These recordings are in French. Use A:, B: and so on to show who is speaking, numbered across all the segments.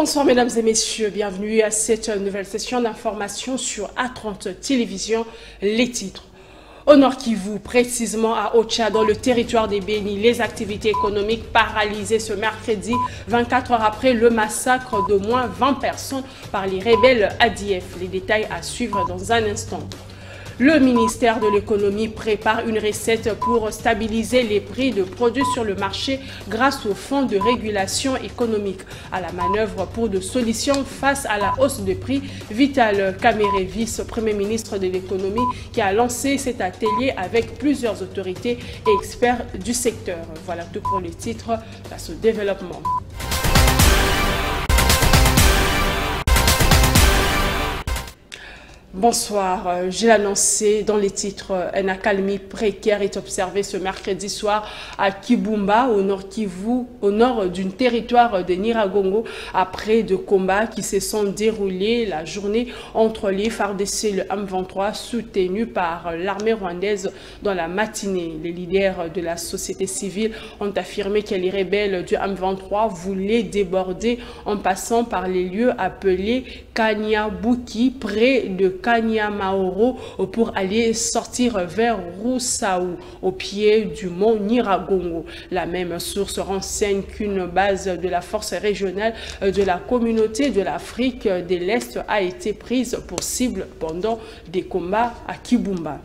A: Bonsoir mesdames et messieurs, bienvenue à cette nouvelle session d'information sur A30 Télévision. Les titres. Au Nord Kivu, précisément à Ocha, dans le territoire des Béni, les activités économiques paralysées ce mercredi, 24 heures après le massacre d'au moins 20 personnes par les rebelles ADF. Les détails à suivre dans un instant. Le ministère de l'économie prépare une recette pour stabiliser les prix de produits sur le marché grâce au fonds de régulation économique. À la manœuvre pour de solutions face à la hausse des prix, Vital Kamerhe, vice-premier ministre de l'économie, qui a lancé cet atelier avec plusieurs autorités et experts du secteur. Voilà tout pour les titres. Place au développement. Bonsoir, j'ai annoncé dans les titres, une accalmie précaire est observée ce mercredi soir à Kibumba, au Nord Kivu, au nord du territoire de Nyiragongo, après de combats qui se sont déroulés la journée entre les FARDC et le M23 soutenus par l'armée rwandaise dans la matinée. Les leaders de la société civile ont affirmé que les rebelles du M23 voulaient déborder en passant par les lieux appelés Kanyabuki, près de Kanyamaoro, pour aller sortir vers Roussaou, au pied du mont Nyiragongo. La même source renseigne qu'une base de la force régionale de la communauté de l'Afrique de l'Est a été prise pour cible pendant des combats à Kibumba.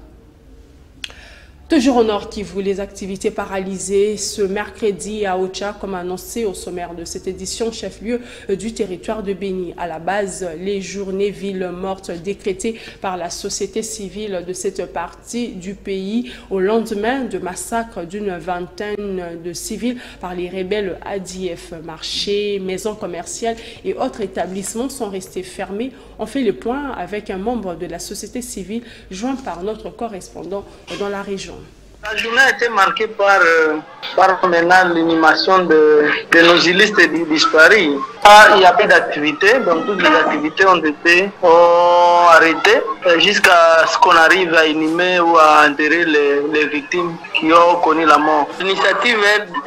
A: Toujours au Nord Kivu, les activités paralysées ce mercredi à Ocha, comme annoncé au sommaire de cette édition, chef-lieu du territoire de Béni. À la base, les journées villes mortes décrétées par la société civile de cette partie du pays au lendemain de massacres d'une vingtaine de civils par les rebelles ADF. Marchés, maisons commerciales et autres établissements sont restés fermés. On fait le point avec un membre de la société civile joint par notre correspondant dans la région.
B: La journée a été marquée par maintenant l'animation de nos illustres disparus. Il n'y a pas d'activité, donc toutes les activités ont été arrêtées jusqu'à ce qu'on arrive à inhumer ou à enterrer les victimes qui ont connu la mort. L'initiative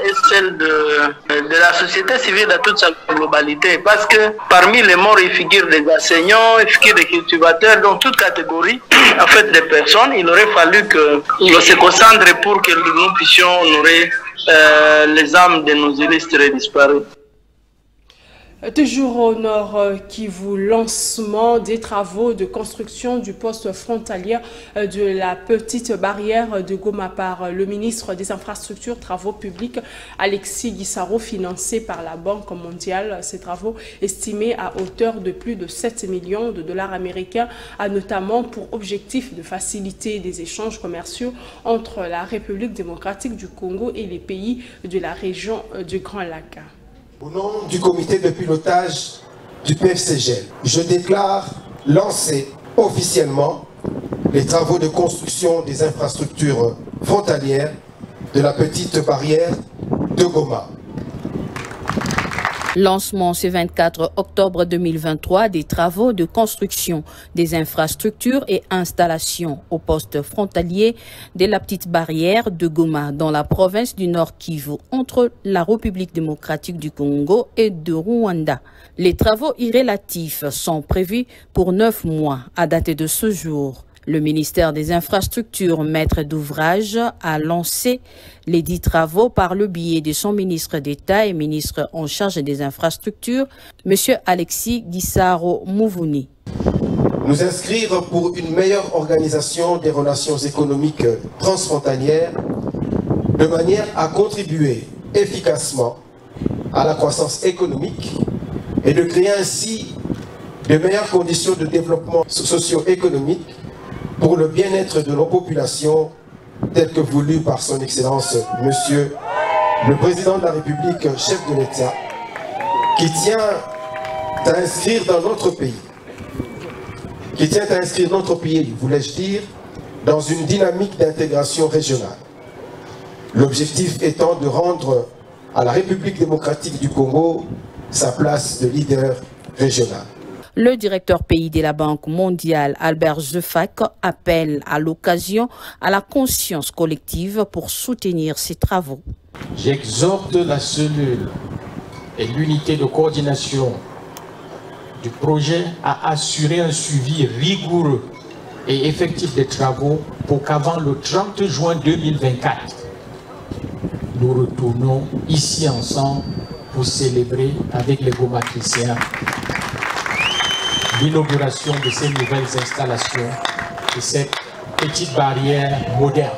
B: est celle de la société civile dans toute sa globalité, parce que parmi les morts, il figure des enseignants, il figure des cultivateurs, donc toute catégorie en fait des personnes. Il aurait fallu que l'on se concentre pour que nous puissions honorer les âmes de nos illustres disparus.
A: Toujours au Nord Kivu, lancement des travaux de construction du poste frontalier de la petite barrière de Goma par le ministre des Infrastructures, Travaux publics, Alexis Gisaro, financé par la Banque mondiale. Ces travaux, estimés à hauteur de plus de 7 millions de dollars américains, a notamment pour objectif de faciliter des échanges commerciaux entre la République démocratique du Congo et les pays de la région du Grand Lac.
C: Au nom du comité de pilotage du PFCGL, je déclare lancer officiellement les travaux de construction des infrastructures frontalières de la petite barrière de Goma.
D: Lancement ce 24 octobre 2023 des travaux de construction des infrastructures et installations au poste frontalier de la petite barrière de Goma dans la province du Nord Kivu entre la République démocratique du Congo et de Rwanda. Les travaux irrélatifs sont prévus pour 9 mois à date de ce jour. Le ministère des Infrastructures, maître d'ouvrage, a lancé les 10 travaux par le biais de son ministre d'État et ministre en charge des infrastructures, M. Alexis Gisaro Mouvouni.
C: Nous inscrire pour une meilleure organisation des relations économiques transfrontalières de manière à contribuer efficacement à la croissance économique et de créer ainsi de meilleures conditions de développement socio-économique pour le bien-être de nos populations, tel que voulu par son Excellence, Monsieur le Président de la République, chef de l'État, qui tient à inscrire dans notre pays, voulais-je dire, dans une dynamique d'intégration régionale. L'objectif étant de rendre à la République démocratique du Congo sa place de leader régional.
D: Le directeur pays de la Banque mondiale, Albert Zefak, appelle à l'occasion à la conscience collective pour soutenir ces travaux.
E: J'exhorte la cellule et l'unité de coordination du projet a assuré un suivi rigoureux et effectif des travaux pour qu'avant le 30 juin 2024, nous retournons ici ensemble pour célébrer avec les gomatriciens l'inauguration de ces nouvelles installations, de cette petite barrière moderne.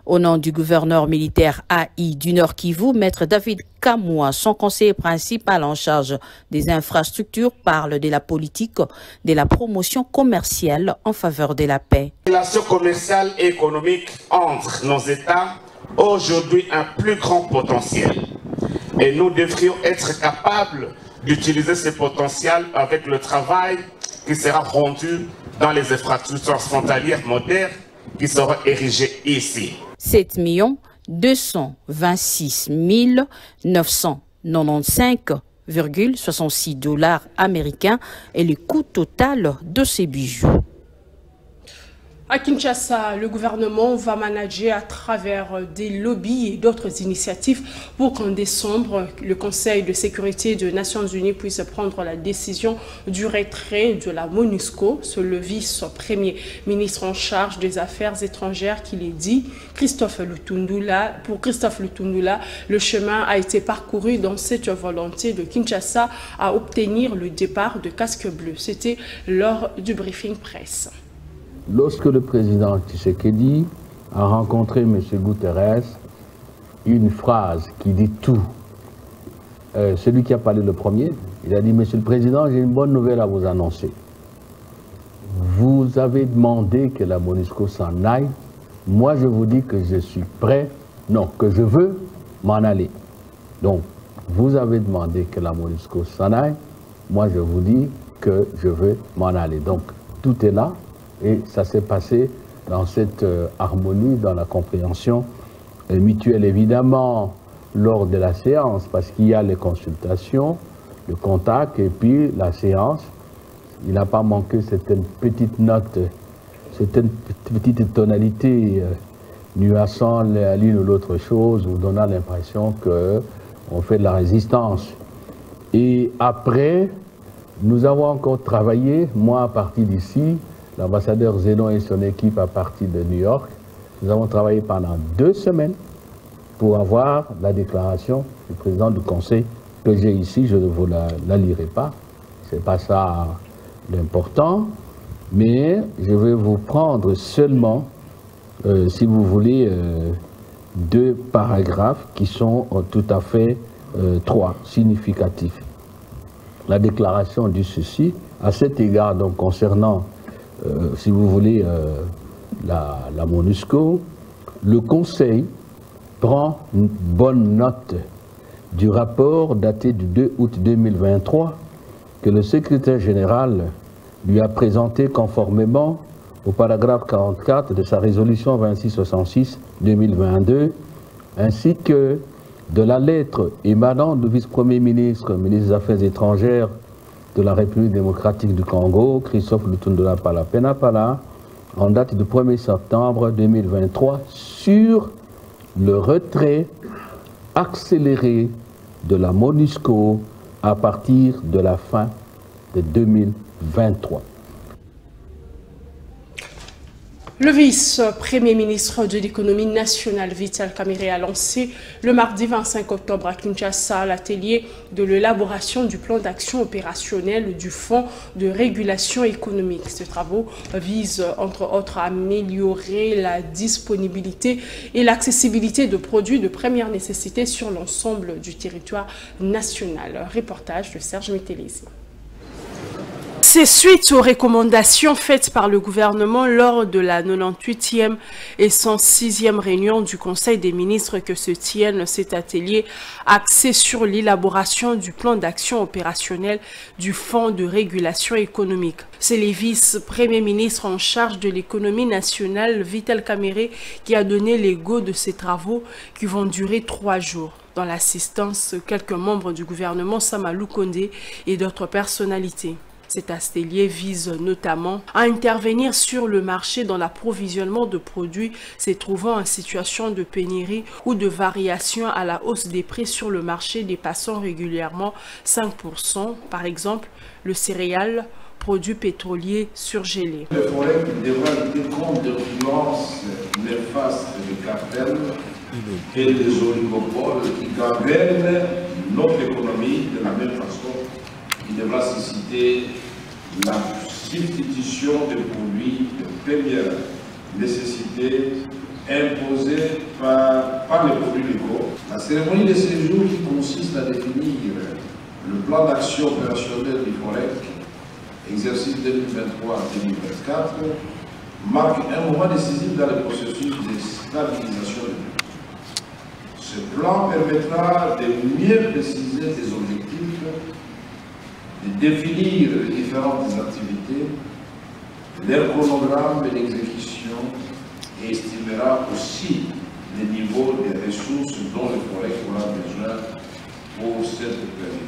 D: Au nom du gouverneur militaire AI du Nord Kivu, Maître David Kamwa, son conseiller principal en charge des infrastructures, parle de la politique de la promotion commerciale en faveur de la paix.
F: Les relations commerciales et économiques entre nos États ont aujourd'hui un plus grand potentiel. Et nous devrions être capables d'utiliser ce potentiel avec le travail qui sera rendu dans les infrastructures frontalières modernes qui seront érigées ici.
D: 7 226 995,66 $ américains est le coût total de ces bijoux.
A: À Kinshasa, le gouvernement va manager à travers des lobbies et d'autres initiatives pour qu'en décembre, le Conseil de sécurité des Nations Unies puisse prendre la décision du retrait de la MONUSCO. C'est le vice-premier ministre en charge des Affaires étrangères qui l'a dit, Christophe Lutundula. Pour Christophe Lutundula, le chemin a été parcouru dans cette volonté de Kinshasa à obtenir le départ de Casque Bleu. C'était lors du briefing presse.
G: Lorsque le président Tshisekedi a rencontré M. Guterres, une phrase qui dit tout, celui qui a parlé le premier, il a dit « Monsieur le Président, j'ai une bonne nouvelle à vous annoncer. Vous avez demandé que la MONUSCO s'en aille. Moi, je vous dis que je suis prêt, non, que je veux m'en aller. Donc, vous avez demandé que la MONUSCO s'en aille. Moi, je vous dis que je veux m'en aller. Donc, tout est là. Et ça s'est passé dans cette harmonie, dans la compréhension mutuelle. Évidemment, lors de la séance, parce qu'il y a les consultations, le contact et puis la séance, il n'a pas manqué certaines petites notes, certaines petites tonalités nuançant l'une ou l'autre chose ou donnant l'impression qu'on fait de la résistance. Et après, nous avons encore travaillé, moi à partir d'ici, l'ambassadeur Zénon et son équipe à partir de New York. Nous avons travaillé pendant 2 semaines pour avoir la déclaration du président du Conseil que j'ai ici. Je ne vous la lirai pas. Ce n'est pas ça l'important. Mais je vais vous prendre seulement, si vous voulez, 2 paragraphes qui sont tout à fait 3 significatifs. La déclaration dit ceci. À cet égard, donc concernant si vous voulez, la MONUSCO, le Conseil prend une bonne note du rapport daté du 2 août 2023 que le secrétaire général lui a présenté conformément au paragraphe 44 de sa résolution 2666-2022, ainsi que de la lettre émanant du vice-premier ministre, ministre des Affaires étrangères de la République démocratique du Congo, Christophe Lutundula Pala, en date du 1er septembre 2023, sur le retrait accéléré de la MONUSCO à partir de la fin de 2023.
A: Le vice-premier ministre de l'économie nationale, Vital Kamerhe, a lancé le mardi 25 octobre à Kinshasa l'atelier de l'élaboration du plan d'action opérationnel du Fonds de régulation économique. Ces travaux visent, entre autres, à améliorer la disponibilité et l'accessibilité de produits de première nécessité sur l'ensemble du territoire national. Reportage de Serge Métélési. C'est suite aux recommandations faites par le gouvernement lors de la 98e et 106e réunion du Conseil des ministres que se tienne cet atelier axé sur l'élaboration du plan d'action opérationnel du Fonds de régulation économique. C'est le vice-premier ministre en charge de l'économie nationale, Vital Kamerhe, qui a donné les go de ces travaux qui vont durer 3 jours. Dans l'assistance, quelques membres du gouvernement, Sama Lukonde et d'autres personnalités. Cet atelier vise notamment à intervenir sur le marché dans l'approvisionnement de produits se trouvant en situation de pénurie ou de variation à la hausse des prix sur le marché dépassant régulièrement 5%, par exemple le céréal, produits pétroliers surgelés.
H: Le FOREC devra lutter contre des influences néfastes des cartels et des oligopoles qui gangrènent notre économie de la même façon. Il devra susciter la substitution de produits de première nécessité imposés par les produits locaux. La cérémonie de séjour qui consiste à définir le plan d'action opérationnel du FOREC, exercice 2023-2024, marque un moment décisif dans le processus de stabilisation du pays. Ce plan permettra de mieux préciser des objectifs, de définir les différentes activités, leur chronogramme et l'exécution, et estimera aussi le niveau des ressources dont le FOREC aura besoin pour cette période.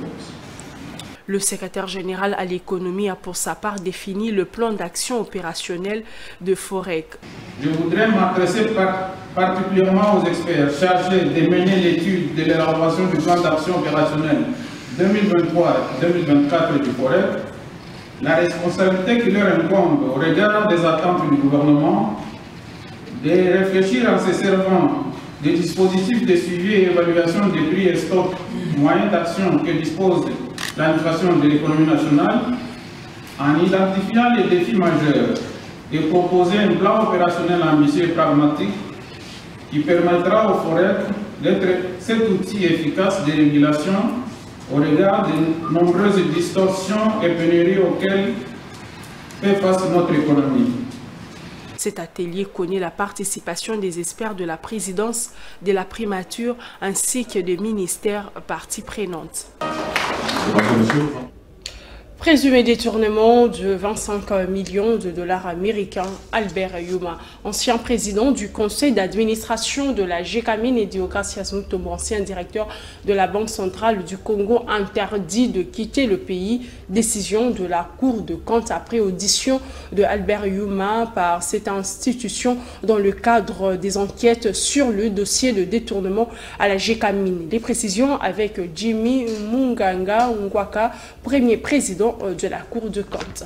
A: Le secrétaire général à l'économie a pour sa part défini le plan d'action opérationnel de FOREC.
I: Je voudrais m'adresser particulièrement aux experts chargés de mener l'étude de l'élaboration du plan d'action opérationnel 2023-2024 du FOREC, la responsabilité qui leur incombe au regard des attentes du gouvernement, de réfléchir en se servant des dispositifs de suivi et évaluation des prix et stocks, moyens d'action que dispose l'administration de l'économie nationale, en identifiant les défis majeurs et proposer un plan opérationnel ambitieux et pragmatique qui permettra au FOREC d'être cet outil efficace de régulation au regard des nombreuses distorsions et pénuries auxquelles fait face notre économie.
A: Cet atelier connaît la participation des experts de la présidence, de la primature ainsi que des ministères parties prenantes. Présumé détournement de 25 millions de dollars américains, Albert Yuma, ancien président du conseil d'administration de la GECAMIN, et Deogracias Mutombo, ancien directeur de la Banque centrale du Congo, interdit de quitter le pays. Décision de la Cour de compte après audition de Albert Yuma par cette institution dans le cadre des enquêtes sur le dossier de détournement à la GECAMIN. Des précisions avec Jimmy Munganga Ngwaka, premier président de la Cour de compte.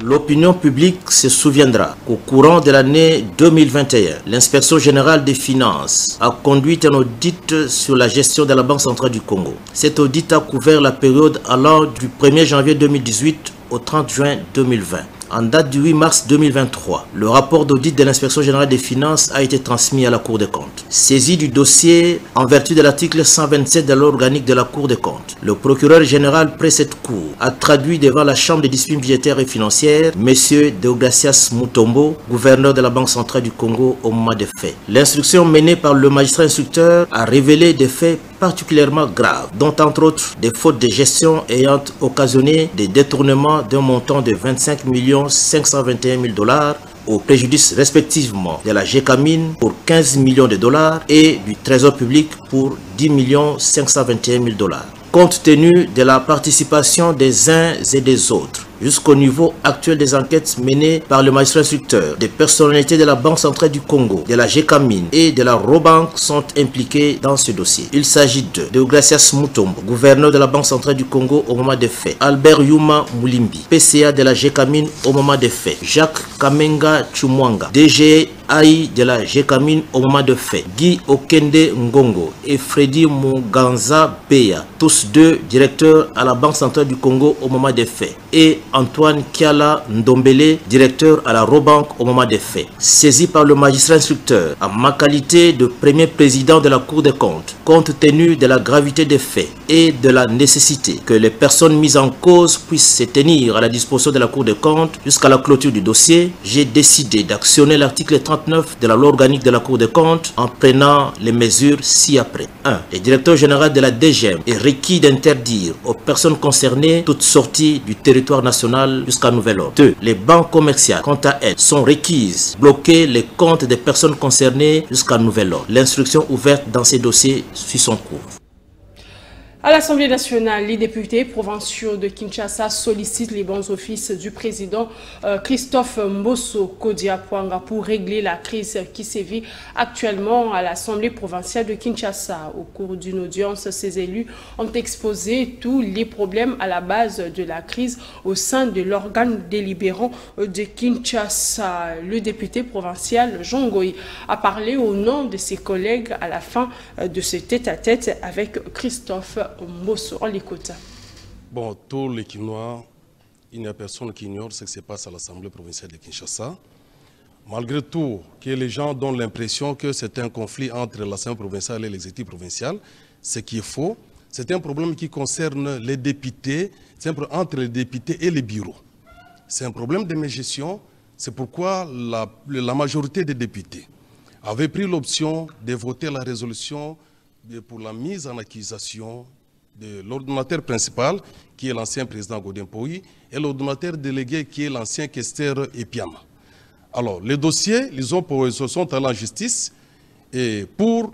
J: L'opinion publique se souviendra qu'au courant de l'année 2021, l'inspection générale des finances a conduit un audit sur la gestion de la Banque centrale du Congo. Cet audit a couvert la période allant du 1er janvier 2018 au 30 juin 2020. En date du 8 mars 2023, le rapport d'audit de l'inspection générale des finances a été transmis à la Cour des comptes. Saisi du dossier en vertu de l'article 127 de la loi organique de la Cour des comptes, le procureur général près cette cour a traduit devant la Chambre des disciplines budgétaires et financières M. Deogracias Mutombo, gouverneur de la Banque centrale du Congo au moment des faits. L'instruction menée par le magistrat instructeur a révélé des faits particulièrement graves, dont entre autres des fautes de gestion ayant occasionné des détournements d'un montant de 25 521 000 $ au préjudice respectivement de la GECAMIN pour 15 millions de dollars et du Trésor public pour 10 521 000 $. Compte tenu de la participation des uns et des autres, jusqu'au niveau actuel des enquêtes menées par le magistrat instructeur, des personnalités de la Banque centrale du Congo, de la GECAMIN et de la Robank sont impliquées dans ce dossier. Il s'agit de Deogracias Mutombo, gouverneur de la Banque centrale du Congo au moment des faits, Albert Yuma Moulimbi, PCA de la GECAMIN au moment des faits, Jacques Kamenga Chumwanga, DG AI de la GECAMIN au moment de fait, Guy Okende Ngongo et Freddy Muganza Beya, tous deux directeurs à la Banque centrale du Congo au moment des faits, et Antoine Kiala Ndombele, directeur à la Robank au moment des faits. Saisi par le magistrat instructeur en ma qualité de premier président de la Cour des comptes, compte tenu de la gravité des faits et de la nécessité que les personnes mises en cause puissent se tenir à la disposition de la Cour des comptes jusqu'à la clôture du dossier, j'ai décidé d'actionner l'article 39 de la loi organique de la Cour des comptes en prenant les mesures ci-après. 1. Le directeur général de la DGM est requis d'interdire aux personnes concernées toute sortie du territoire national jusqu'à nouvel ordre. 2. Les banques commerciales, quant à elles, sont requises de bloquer les comptes des personnes concernées jusqu'à nouvel ordre. L'instruction ouverte dans ces dossiers suit son cours.
A: À l'Assemblée nationale, les députés provinciaux de Kinshasa sollicitent les bons offices du président Christophe Mbosso Kodiapwanga pour régler la crise qui sévit actuellement à l'Assemblée provinciale de Kinshasa. Au cours d'une audience, ces élus ont exposé tous les problèmes à la base de la crise au sein de l'organe délibérant de Kinshasa. Le député provincial Jean Goy a parlé au nom de ses collègues à la fin de ce tête-à-tête avec Christophe Mbosso. On l'écoute.
K: Bon, tous les Kinois, il n'y a personne qui ignore ce qui se passe à l'Assemblée provinciale de Kinshasa. Malgré tout, que les gens donnent l'impression que c'est un conflit entre l'Assemblée provinciale et l'exécutif provincial, ce qui est faux. C'est un problème qui concerne les députés, c'est entre les députés et les bureaux. C'est un problème de gestion, c'est pourquoi la majorité des députés avait pris l'option de voter la résolution pour la mise en accusation de l'ordonnateur principal, qui est l'ancien président Godin Poyi, et l'ordonnateur délégué, qui est l'ancien questeur Epiama. Alors, les dossiers, ils sont allés en justice et pour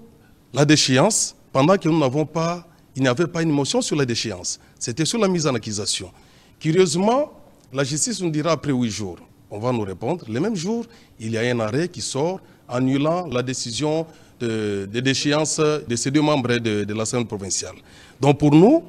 K: la déchéance, pendant que nous n'avons pas, il n'y avait pas une motion sur la déchéance. C'était sur la mise en accusation. Curieusement, la justice nous dira après 8 jours. On va nous répondre. Le même jour, il y a un arrêt qui sort annulant la décision de déchéance de ces 2 membres de l'Assemblée provinciale. Donc pour nous,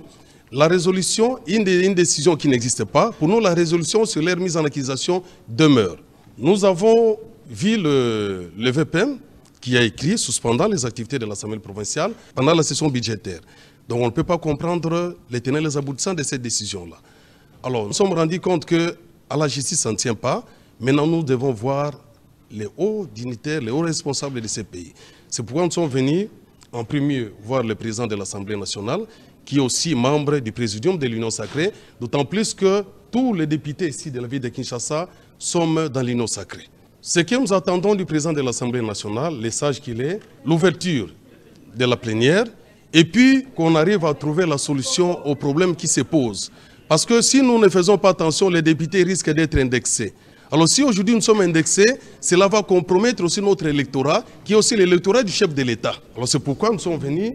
K: la résolution, une décision qui n'existe pas, pour nous la résolution sur leur mise en accusation demeure. Nous avons vu le VPM qui a écrit suspendant les activités de l'Assemblée provinciale pendant la session budgétaire. Donc on ne peut pas comprendre les tenants et les aboutissants de cette décision-là. Alors nous sommes rendus compte qu'à la justice ça ne tient pas. Maintenant nous devons voir les hauts dignitaires, les hauts responsables de ces pays. C'est pourquoi nous sommes venus en premier voir le président de l'Assemblée nationale, qui est aussi membre du présidium de l'Union sacrée, d'autant plus que tous les députés ici de la ville de Kinshasa sont dans l'Union sacrée. Ce que nous attendons du président de l'Assemblée nationale, les sages qu'il est, l'ouverture de la plénière, et puis qu'on arrive à trouver la solution aux problèmes qui se posent. Parce que si nous ne faisons pas attention, les députés risquent d'être indexés. Alors si aujourd'hui nous sommes indexés, cela va compromettre aussi notre électorat, qui est aussi l'électorat du chef de l'État. Alors c'est pourquoi nous sommes venus.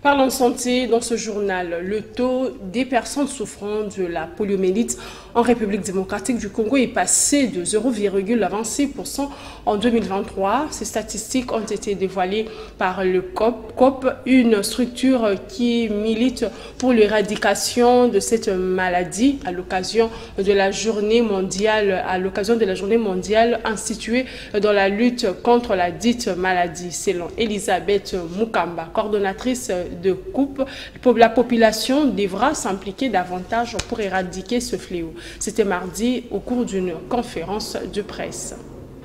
A: Parlons santé dans ce journal. Le taux des personnes souffrant de la poliomyélite en République démocratique du Congo est passé de 0,26% en 2023. Ces statistiques ont été dévoilées par le COP, une structure qui milite pour l'éradication de cette maladie à l'occasion de la journée mondiale, instituée dans la lutte contre la dite maladie. Selon Elisabeth Mukamba, coordonnatrice de COP, la population devra s'impliquer davantage pour éradiquer ce fléau. C'était mardi au cours d'une conférence de presse.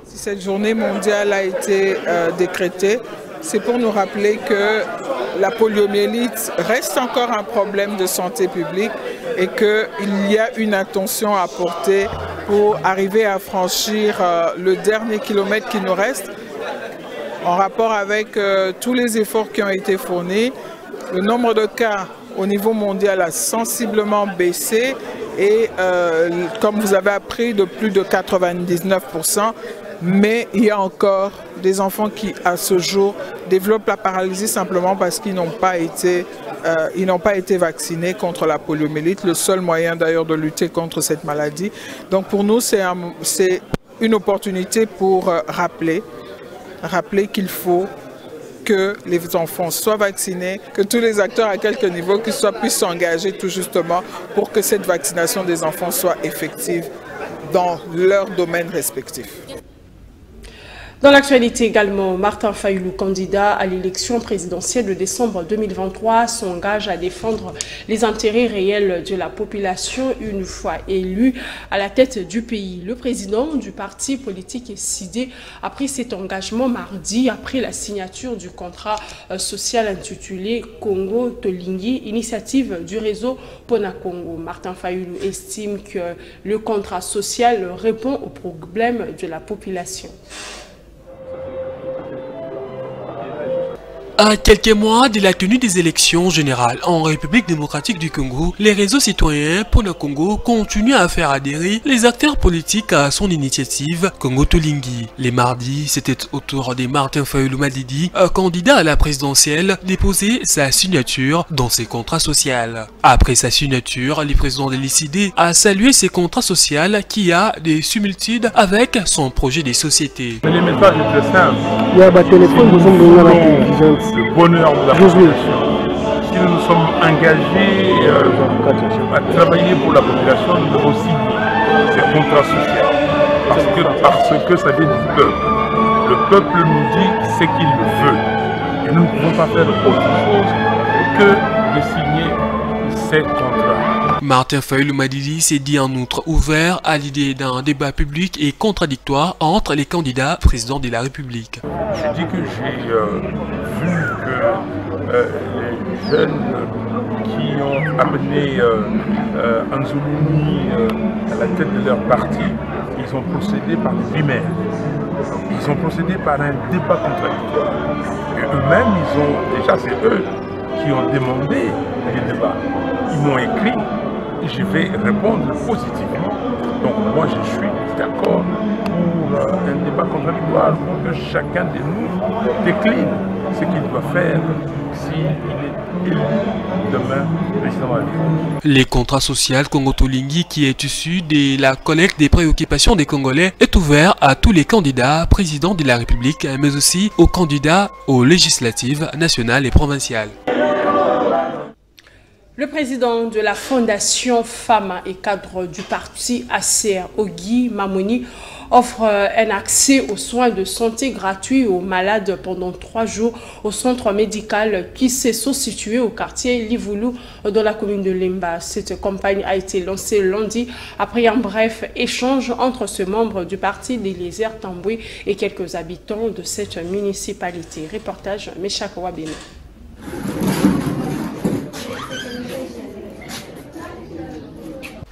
L: Si cette journée mondiale a été décrétée, c'est pour nous rappeler que la poliomyélite reste encore un problème de santé publique et qu'il y a une attention à porter pour arriver à franchir le dernier kilomètre qui nous reste en rapport avec tous les efforts qui ont été fournis. Le nombre de cas au niveau mondial a sensiblement baissé et comme vous avez appris, de plus de 99%, mais il y a encore des enfants qui, à ce jour, développent la paralysie simplement parce qu'ils n'ont pas été vaccinés contre la poliomyélite, le seul moyen d'ailleurs de lutter contre cette maladie. Donc pour nous, c'est une opportunité pour rappeler qu'il faut que les enfants soient vaccinés, que tous les acteurs à quelque niveau puissent s'engager tout justement pour que cette vaccination des enfants soit effective dans leur domaine respectif.
A: Dans l'actualité également, Martin Fayulu, candidat à l'élection présidentielle de décembre 2023, s'engage à défendre les intérêts réels de la population une fois élu à la tête du pays. Le président du parti politique SID a pris cet engagement mardi après la signature du contrat social intitulé Congo Tolingi, initiative du réseau Pona Congo. Martin Fayulu estime que le contrat social répond aux problèmes de la population.
M: À quelques mois de la tenue des élections générales en République démocratique du Congo, les réseaux citoyens pour le Congo continuent à faire adhérer les acteurs politiques à son initiative Congo Tolingi. Les mardis, c'était au tour de Martin Fayulu Madidi, candidat à la présidentielle, déposer sa signature dans ses contrats sociaux. Après sa signature, le président de l'ICD a salué ses contrats sociaux qui a des similitudes avec son projet de société.
N: Mais les messages sont très simples. Il y a un téléphone, le bonheur de la population. Si nous nous sommes engagés à travailler pour la population, nous devons signer ces contrats sociaux. Parce que ça vient du peuple. Le peuple nous dit ce qu'il veut. Et nous ne pouvons pas faire autre chose que de signer ces contrats.
M: Martin Fayulu Madidi s'est dit en outre ouvert à l'idée d'un débat public et contradictoire entre les candidats présidents de la République.
N: Je dis que j'ai vu que les jeunes qui ont amené Anzuluni à la tête de leur parti, ils ont procédé par des primaires. Ils ont procédé par un débat contradictoire. Et eux-mêmes, c'est eux qui ont demandé les débats. Ils m'ont écrit. Je vais répondre positivement. Donc moi je suis d'accord pour un débat contradictoire, pour que chacun de nous décline ce qu'il doit faire s'il est élu demain président de la République.
M: Les contrats sociaux Congo Tolingi, qui est issu de la collecte des préoccupations des Congolais, est ouvert à tous les candidats présidents de la République, mais aussi aux candidats aux législatives nationales et provinciales.
A: Le président de la Fondation Femmes et cadre du parti ACR, Ogi Mamoni, offre un accès aux soins de santé gratuits aux malades pendant 3 jours au centre médical qui s'est situé au quartier Livoulou dans la commune de Lemba. Cette campagne a été lancée lundi après un bref échange entre ce membre du parti d'Eliezer Tamboué et quelques habitants de cette municipalité. Reportage Meshak Wabena.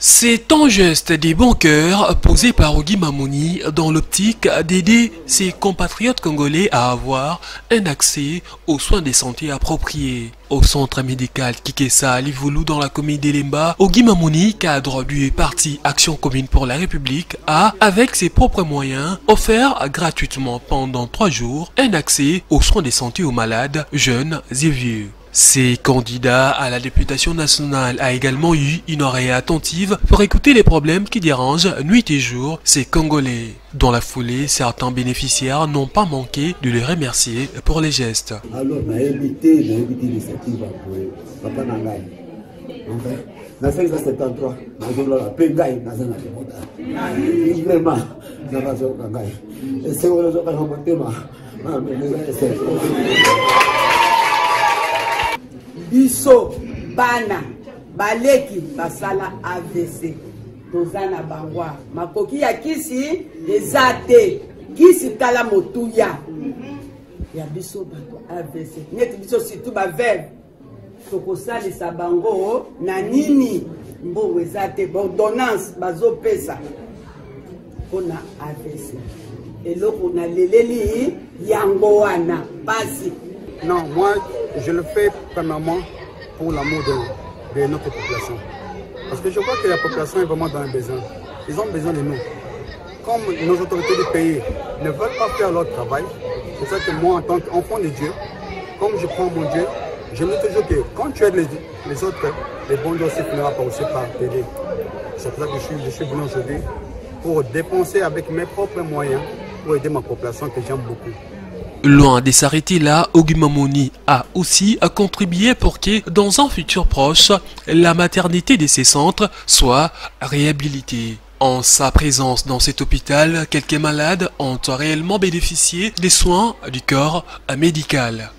M: C'est un geste des bons cœurs posé par Ogi Mamoni dans l'optique d'aider ses compatriotes congolais à avoir un accès aux soins de santé appropriés. Au centre médical Kikessa Livoulou dans la commune d'Elemba, Ogi Mamoni, cadre du parti Action Commune pour la République, a, avec ses propres moyens, offert gratuitement pendant 3 jours un accès aux soins de santé aux malades, jeunes et vieux. Ces candidats à la députation nationale a également eu une oreille attentive pour écouter les problèmes qui dérangent nuit et jour ces Congolais. Dans la foulée, certains bénéficiaires n'ont pas manqué de les remercier pour les gestes.
O: Alors, on a évité l'initiative pour Papa Nangaï. Dans 1973, on a fait Pengaï dans un avion. Vraiment, on a fait Pengaï. Et c'est où on a remonté
P: biso bana baleki basala AVC tozana bangwa makoki ya kisi ezate kisi tala motuya ya biso bato AVC neti biso surtout ba verbe tokosalisa bango na nini mbongo ezate ordonnance bazopesa pona AVC eloko na leleli yango wana basi.
Q: Non, moi, je le fais premièrement pour l'amour de notre population. Parce que je vois que la population est vraiment dans un besoin. Ils ont besoin de nous. Comme nos autorités du pays ne veulent pas faire leur travail, c'est ça que moi, en tant qu'enfant de Dieu, comme je prends mon Dieu, je me dis toujours que quand tu aides les autres, les bons Dieu aussi finira par aussi par t'aider. C'est pour ça que je suis venu aujourd'hui pour dépenser avec mes propres moyens pour aider ma population que j'aime beaucoup.
M: Loin de s'arrêter là, Ogi Mamoni a aussi contribué pour que, dans un futur proche, la maternité de ces centres soit réhabilitée. En sa présence dans cet hôpital, quelques malades ont réellement bénéficié des soins du corps médical.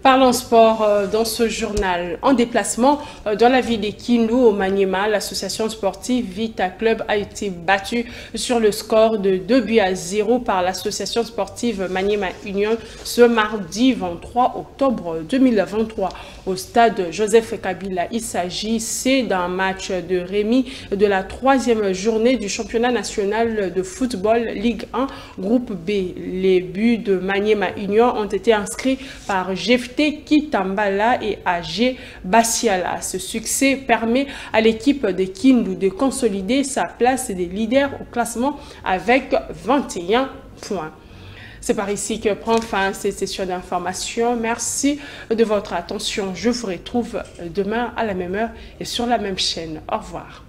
A: Parlons sport dans ce journal. En déplacement dans la ville de Kindu au Maniema, l'association sportive Vita Club a été battue sur le score de 2-0 par l'association sportive Maniema Union ce mardi 23 octobre 2023 au stade Joseph Kabila. Il s'agissait d'un match de remis de la 3e journée du championnat national de football Ligue 1 groupe B. Les buts de Maniema Union ont été inscrits par Jefte Kitambala et AG Basiala. Ce succès permet à l'équipe de Kindu de consolider sa place des leaders au classement avec 21 points. C'est par ici que prend fin cette session d'information. Merci de votre attention. Je vous retrouve demain à la même heure et sur la même chaîne. Au revoir.